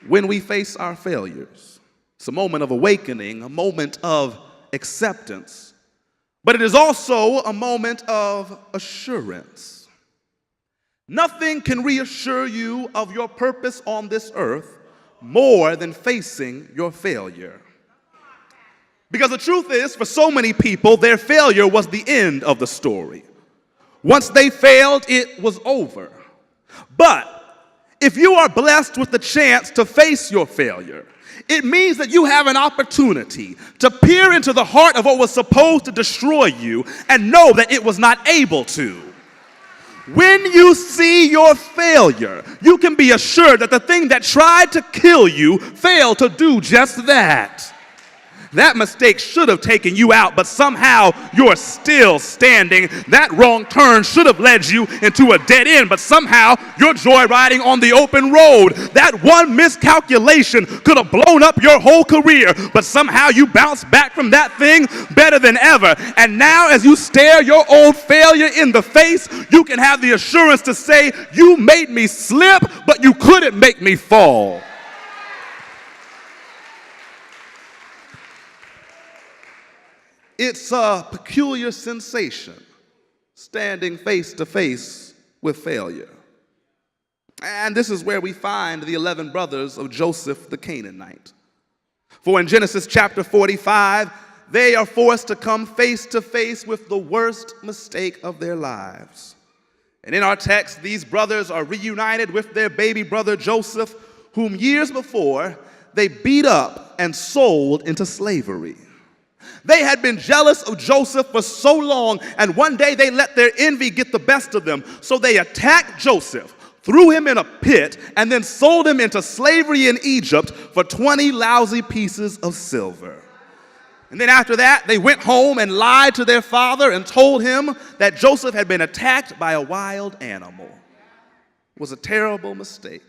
when we face our failures. It's a moment of awakening, a moment of acceptance, but it is also a moment of assurance. Nothing can reassure you of your purpose on this earth more than facing your failure. Because the truth is, for so many people, their failure was the end of the story. Once they failed, it was over. But if you are blessed with the chance to face your failure, it means that you have an opportunity to peer into the heart of what was supposed to destroy you and know that it was not able to. When you see your failure, you can be assured that the thing that tried to kill you failed to do just that. That mistake should have taken you out, but somehow you're still standing. That wrong turn should have led you into a dead end, but somehow you're joyriding on the open road. That one miscalculation could have blown up your whole career, but somehow you bounced back from that thing better than ever. And now as you stare your old failure in the face, you can have the assurance to say, you made me slip, but you couldn't make me fall. It's a peculiar sensation, standing face to face with failure. And this is where we find the 11 brothers of Joseph the Canaanite. For in Genesis chapter 45, they are forced to come face to face with the worst mistake of their lives. And in our text, these brothers are reunited with their baby brother Joseph, whom years before they beat up and sold into slavery. They had been jealous of Joseph for so long, and one day they let their envy get the best of them. So they attacked Joseph, threw him in a pit, and then sold him into slavery in Egypt for 20 lousy pieces of silver. And then after that, they went home and lied to their father and told him that Joseph had been attacked by a wild animal. It was a terrible mistake.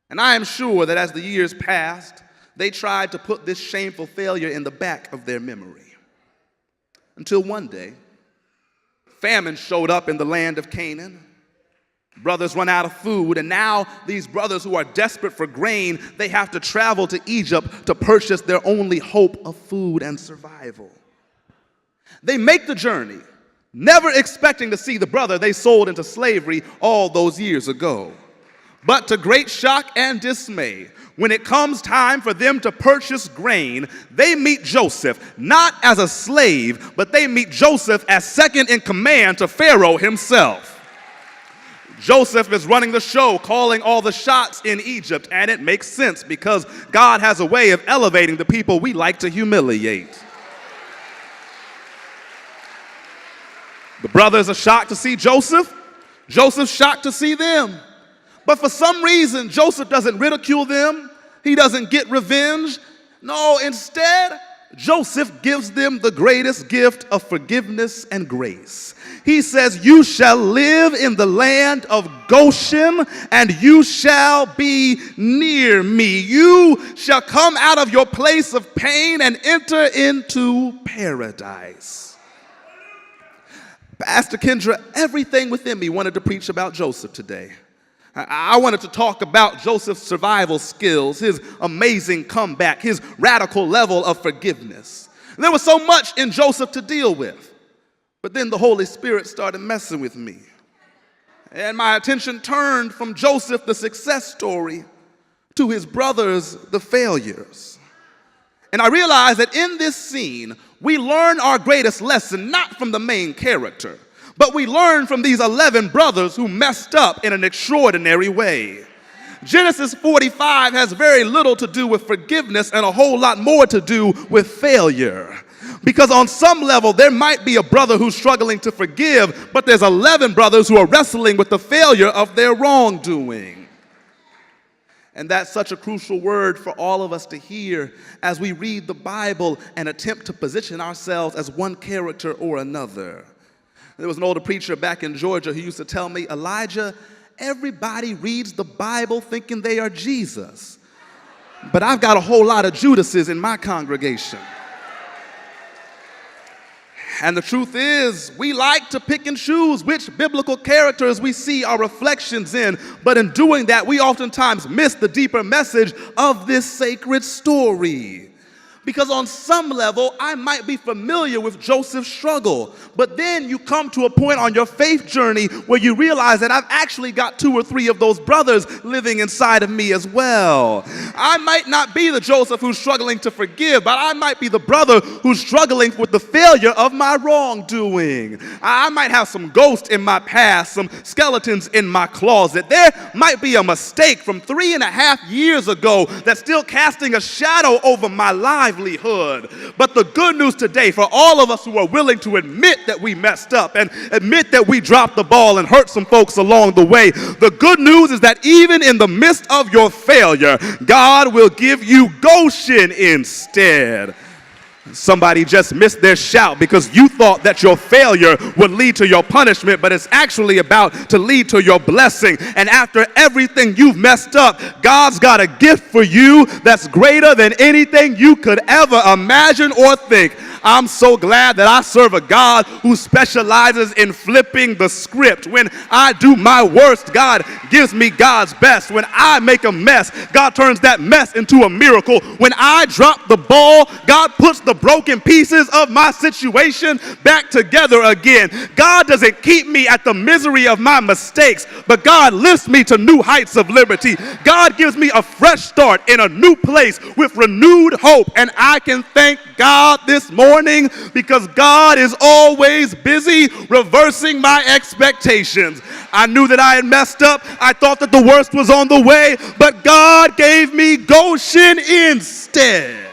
And I am sure that as the years passed, they tried to put this shameful failure in the back of their memory. Until one day, famine showed up in the land of Canaan. Brothers run out of food, and now these brothers who are desperate for grain, they have to travel to Egypt to purchase their only hope of food and survival. They make the journey, never expecting to see the brother they sold into slavery all those years ago. But to great shock and dismay, when it comes time for them to purchase grain, they meet Joseph not as a slave, but they meet Joseph as second in command to Pharaoh himself. Joseph is running the show, calling all the shots in Egypt, and it makes sense because God has a way of elevating the people we like to humiliate. The brothers are shocked to see Joseph. Joseph's shocked to see them. But for some reason, Joseph doesn't ridicule them. He doesn't get revenge. No, instead, Joseph gives them the greatest gift of forgiveness and grace. He says, you shall live in the land of Goshen, and you shall be near me. You shall come out of your place of pain and enter into paradise. Pastor Kendra, everything within me wanted to preach about Joseph today. I wanted to talk about Joseph's survival skills, his amazing comeback, his radical level of forgiveness. There was so much in Joseph to deal with. But then the Holy Spirit started messing with me. And my attention turned from Joseph, the success story, to his brothers, the failures. And I realized that in this scene, we learn our greatest lesson not from the main character, but we learn from these 11 brothers who messed up in an extraordinary way. Genesis 45 has very little to do with forgiveness and a whole lot more to do with failure. Because on some level, there might be a brother who's struggling to forgive, but there's 11 brothers who are wrestling with the failure of their wrongdoing. And that's such a crucial word for all of us to hear as we read the Bible and attempt to position ourselves as one character or another. There was an older preacher back in Georgia who used to tell me, Elijah, everybody reads the Bible thinking they are Jesus. But I've got a whole lot of Judases in my congregation. And the truth is, we like to pick and choose which biblical characters we see our reflections in, but in doing that, we oftentimes miss the deeper message of this sacred story. Because on some level, I might be familiar with Joseph's struggle, but then you come to a point on your faith journey where you realize that I've actually got 2 or 3 of those brothers living inside of me as well. I might not be the Joseph who's struggling to forgive, but I might be the brother who's struggling with the failure of my wrongdoing. I might have some ghosts in my past, some skeletons in my closet. There might be a mistake from 3.5 years ago that's still casting a shadow over my life. But the good news today for all of us who are willing to admit that we messed up and admit that we dropped the ball and hurt some folks along the way, the good news is that even in the midst of your failure, God will give you Goshen instead. Somebody just missed their shout because you thought that your failure would lead to your punishment, but it's actually about to lead to your blessing. And after everything you've messed up, God's got a gift for you that's greater than anything you could ever imagine or think. I'm so glad that I serve a God who specializes in flipping the script. When I do my worst, God gives me God's best. When I make a mess, God turns that mess into a miracle. When I drop the ball, God puts the broken pieces of my situation back together again. God doesn't keep me at the misery of my mistakes, but God lifts me to new heights of liberty. God gives me a fresh start in a new place with renewed hope, and I can thank God this morning because God is always busy reversing my expectations. I knew that I had messed up. I thought that the worst was on the way, but God gave me Goshen instead.